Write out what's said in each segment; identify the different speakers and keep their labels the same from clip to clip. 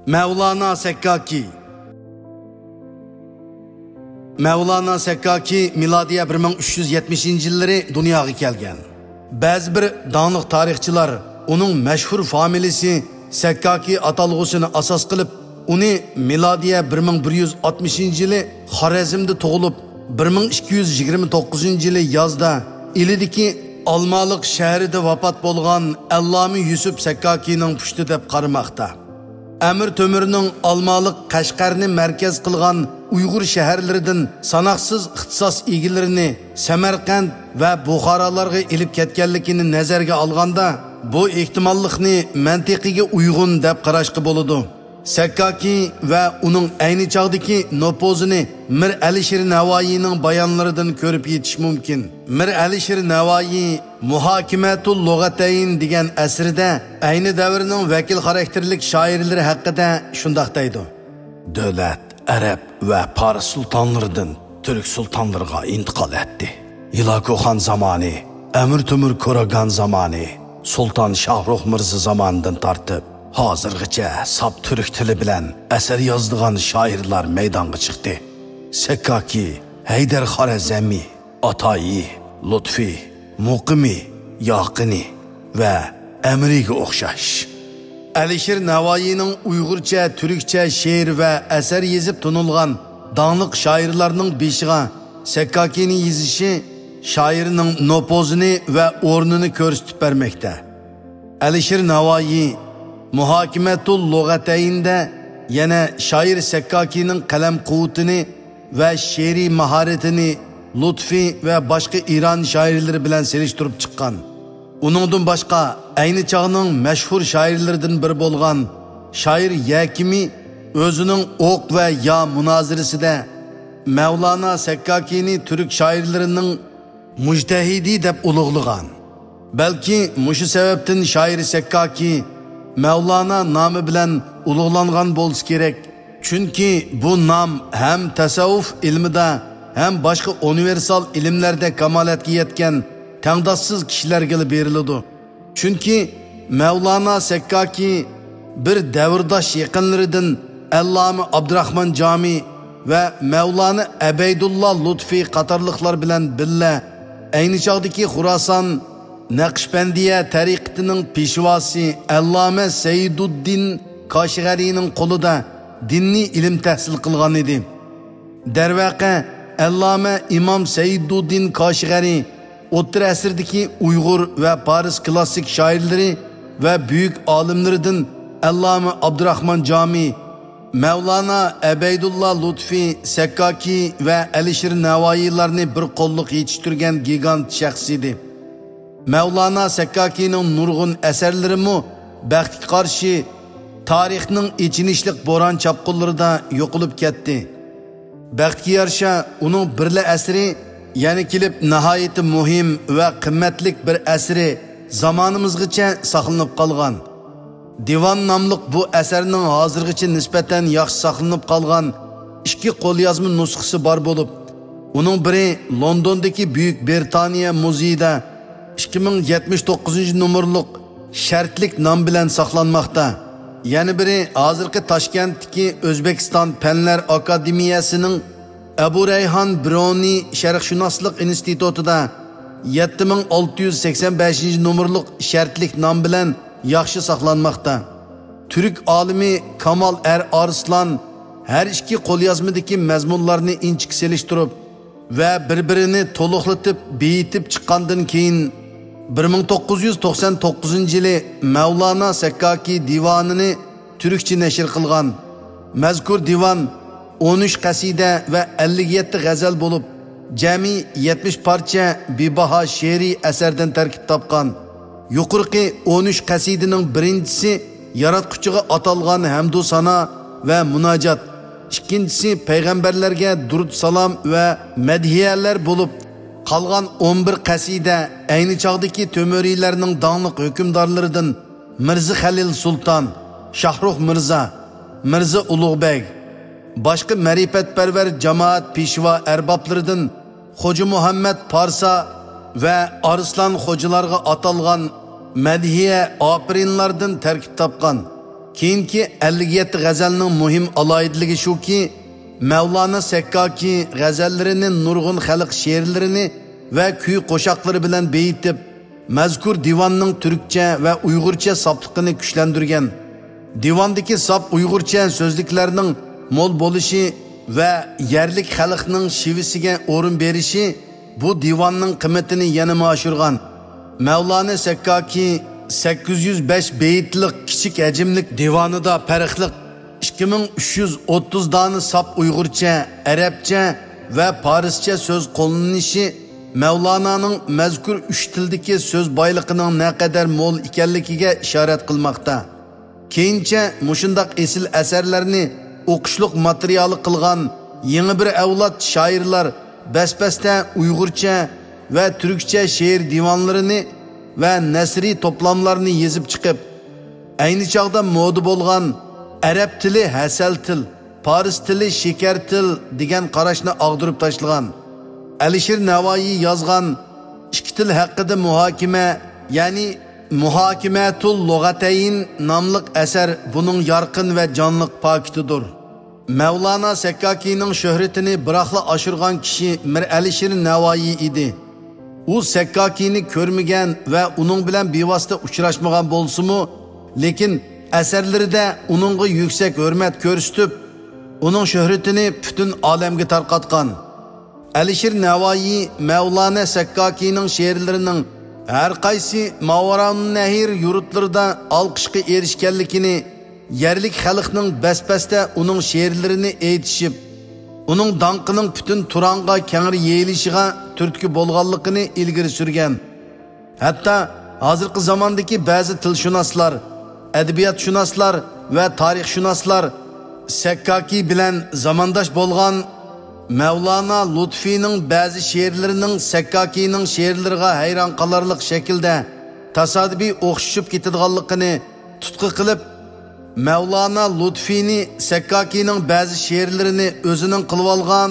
Speaker 1: Mevlana Sekkaki. Mevlana Sekkaki miladiye 1370-yilları dunyoga kelgan. Ba'zi bir dağınıq tarixchilar uning mashhur familiyasi Sekkaki atalg'usini asos qilib, uni miladiye 1160-yili Xorazmda tug'ilib, 1229-yili yozda Ilidagi Almaliq shahrida vafot bo'lgan Alloma Yusuf Sekkakining pushti deb qaramoqda. Amir Temurning Almaliq Qashqarni markaz qilgan Uyg'ur shaharlaridan sanoqsiz ixtisos egilarini Samarqand va Buxorolarga elib ketganligini nazarga olganda, bu ehtimollikni mantiqiga uyg'un deb qarashga bo'ladi. Sekkaki va uning ayni chog'dagi nopozini Mir Alisher Navoiyning bayonlaridan ko'rib yetish mumkin. Mir Alisher Navoiy Muhokimatul Lug'atayn degan asrida ayni davrning vakil xarakterlik shoirlari haqida shundoq deydi. Davlat Arab va Fars sultonlaridan Turk sultonlariga intiqol etdi. Yilakoxon zamoni, Amir Temur Ko'ragan zamoni, Sultan Shohrux Mirza zamonidan tortib hozirgacha sap turk tili bilan asar yozdigan shoirlar maydonga chiqdi. Sekkaki, Haydar Xorazmi, Atayi, Lutfi, Muqimi, Yaqini va Amriga o'xshash. Alisher Navoiyning Uyg'urcha, Turkcha she'r va asar yozib tunilgan dаңliq shoirlarning beshiga Sekkakining yozishi shoirning nopozini va o'rnini ko'rsatib bermoqda. Alisher Navoiy Muhokimatul Lug'ataynda yana shoir Sekkakining qalam quvvatini va she'riy mahoratini Lutfi va boshqa Iron shoirlari bilan selishtirib chiqqan. Uningdan boshqa ayni chog'ning mashhur shoirlaridan biri bo'lgan shoir Yakimi o'zining o'q va yo munozirasida Mevlana Sekkakini Türk shoirlarining mujtahidi deb ulug'lagan. Balki mushu sababdan shoir Sekkaki Mevlana nomi bilan ulug'langan bo'lsa kerak. Chunki bu nom ham tasavvuf ilmida ham boshqa universal ilmlarda kamolatga yetgan tangdossiz kishilarga beriladi. Chunki Mevlana Sekkaki bir davrdosh yaqinlaridan Alloma Abdurahmon Jami va Mevlana Abeydullah Lutfi qatorliqlar bilan billa ayni chog'dagi Xuroson Naqshbandiya tariqatining peshvosi Alloma Sayyiduddin Kashg'ariyning qo'lida diniy ilm tahsil qilgan edi. Darvaqa Alloma Imom Sayyiduddin Kashg'ariy o'rta asrdagi Uyg'ur va Fors klassik shoirlari va buyuk olimlaridan Alloma Abdurahmon Jami, Mevlana Abeydullah Lutfi, Sekkaki va Alisher Navoiylarni bir qo'lliq yetishtirgan gigant shaxs edi. Mevlana Sekkakining nurg'un asarlari mu baxtga qarshi tarixning ichinishlik bo'ron chapqunlarida yo'qolib ketdi. Baxtga yarasha uning birla asri yana kelib nihoyat muhim va qimmatli bir asri zamonimizgacha saqlanib qolgan. Divan nomli bu asarning hozirgacha nisbatan yaxshi saqlanib qolgan ikki qo'lyozma nusxasi bor bo'lib, uning biri Londondagi Buyuk Britaniya muzeyida 2079-nomerlik shartlik nom bilan saqlanmoqda. Yana biri hozirgi Toshkentdagi O'zbekiston Fanlar Akademiyasining Abu Rayhon Biruni sharqshunoslik institutida 7685-nomerlik shartlik nom bilan yaxshi saqlanmoqda. Türk olimi Kamal Arslan har ikki qo'lyozmadagi mazmunlarni inchik selishtirib va bir-birini to'liqlatib beyitib chiqqandan keyin 1999-yili Mevlana Sekkaki divanini Türkçe nashr qilgan. Mazkur divan 13 qasida va 57 g'azal bo'lib, jami 70 parcha bebaho she'riy asardan tarkib topgan. Yuqorqi 13 qasidaning birinchisi yaratquchiga atalgan hamdu sana va munojat, ikkinchisi payg'ambarlarga durud salom va madhiyalar bo'lib, qolgan 11 qasida ayni chog'dagi Temuriylarning dаңliq hukmdorlaridan Mirza Halil Sultan, Shohrux Mirza, Mirza Ulug'bek, boshqa ma'rifatparvar jamoat peshvo arboblaridan Xo'ja Muhammad Parsa va Arslan xo'jalarga atalgan madhiya opirinlardan tarkib topgan. Keyingi 57 g'azalning muhim aloyidligi shuki, Mevlana Sakkaki g'azallarining nurg'un xalq she'rlarini va kuy qo'shoqlari bilan beyitib, mazkur divanning turkcha va uyg'urcha sopligini kuchlantirgan. Divandagi sop uyg'urcha so'zliklarning mo'l bo'lishi va yerlik xalqning shivisiga o'rin berishi bu divanning qiymatini yana oshirgan. Mevlana Sakkaki 805 beyitlik kichik hajmlik divanida farqli 2330 dona sop uyg'urcha, arabcha va farscha so'z qo'llanishi Mevlana'nın mazkur 3 tildagi so'z boyligining naqadar mo'l ekanligiga ishorat qilmoqda. Keyincha mushundaq esil asarlarni o'qishliq materiali qilgan yangi bir avlod shoirlar basbasta uyg'urcha va turkcha she'r divanlarini va nasriy to'plamlarni yezib chiqib, ayni chog'da moda bo'lgan arab tili hasal til, fors tili shekar til degan qarashni og'dirib tashlagan. Alisher Navoiy yozgan ikki til haqida muhokama, ya'ni Muhokimatul Lug'atayn nomli asar buning yorqin va jonliq pakitidir. Mevlana Sakkakining shuhratini biroqla oshirgan kishi Mir Alisher Navoiy edi. U Sakkakini ko'rmagan va uning bilan bevosita uchrashmagan bo'lsa-mu, lekin asarlarida uningga yuksak hurmat ko'rsatib, uning shuhratini butun olamga tarqatgan. Alisher Navoiy Mevlana Sakkakining she'rlarining har qaysi Mavaran Nahir yurtlarida olqishga erishganligini, yerlik xalqning basbasta uning she'rlarini aytishib, uning danqining butun Turonga kengri yeyilishiga turtki bo'lganligini ilgari surgan. Hatto hozirgi zamondagi ba'zi tilshunoslar, adabiyotshunaslar va tarixshunoslar Sakkaki bilan zamondosh bo'lgan Mevlana Lutfining ba'zi she'rlarining Sakkakining she'rlariga hayron qolarlik shaklda tasodifiy o'xshashib ketadiganligini tutqi qilib, Mevlana Lutfini Sakkakining ba'zi she'rlarini o'zining qilib olgan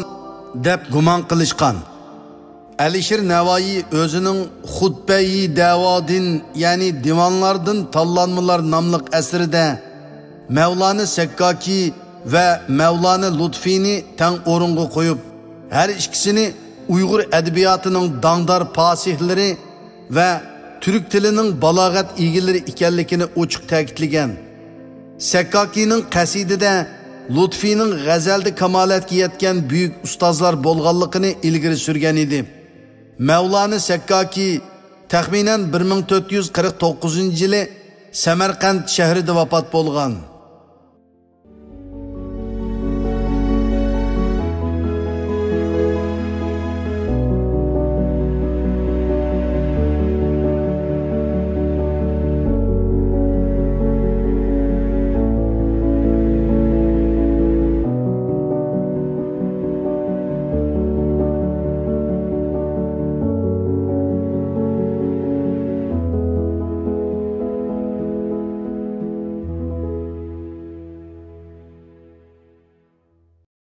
Speaker 1: deb gumon qilishgan. Alisher Navoiy o'zining Xutbai Davodin, ya'ni divanlardan tanlanmalar nomli asarida Mevlana Sakkaki va Mevlana Lutfini tang o'ringa qo'yib, har ikkisini Uyg'ur adabiyotining dangdor fasihlari va turk tilining balog'at egilari ekanligini ochiq ta'kidlagan. Sakkakining qasidida Lutfining g'azalda kamolatga yetgan buyuk ustozlar bo'lganligini ilgari surgan edi. Mevlana Sakkaki taxminan 1449-yili Samarqand shahrida vafot bo'lgan.